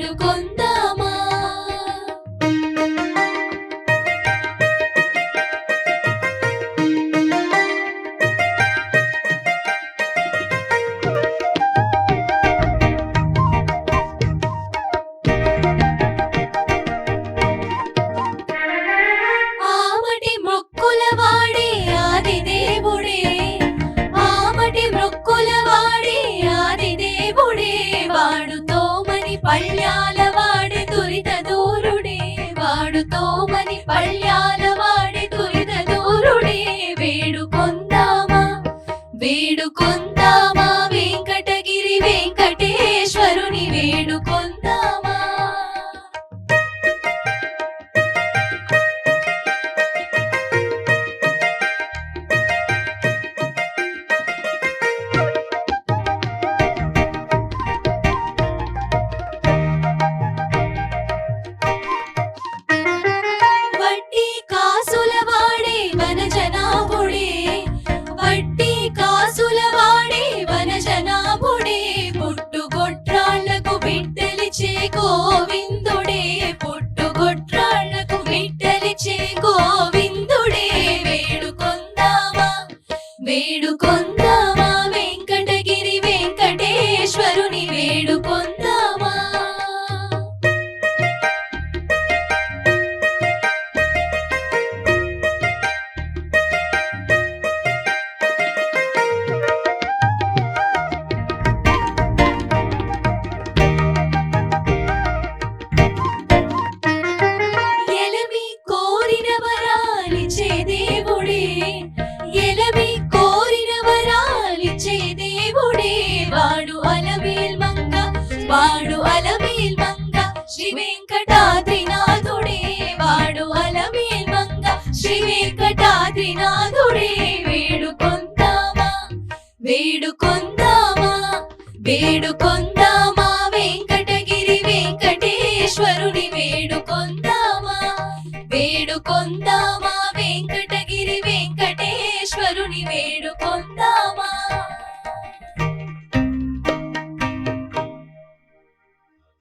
వేడుకొందామా. ఆమటి మొక్కుల వాడే ఆది దేవుడే, ఆమటి మొక్కుల వాడే ఆది దేవుడే, వాడుతోమని పళ్ళ్యాల వాడే దురిత దూరుడే, వాడుతోమని పళ్ళ్యాల వాడే దురిత దూరుడే. వేడుకొందామా వేడుకొందామా వెంకటగిరి వెంకటేశ్వరుని వేడుకొందామా. వడ్డీ కాసుల వాడే వనజనాభుడే, వడ్డీ కాసుల వాడే వనజనాభుడే, పుట్టుగొట్రాళ్లకు బిడ్డలిచే గోవిందుడే, పుట్టుగొట్రాళ్లకు బిడ్డలిచే గోవిందుడే. వేడుకొందామా వేడుకొందామా వెంకటగిరి వెంకటేశ్వరుని వేడుకొందామా. ఎలమి కోరిన వరాలిచ్చే దేవుడే, ఎలమి కోరిన వరాలిచ్చే దేవుడే, వాడు అలమేల్ మంగ వాడు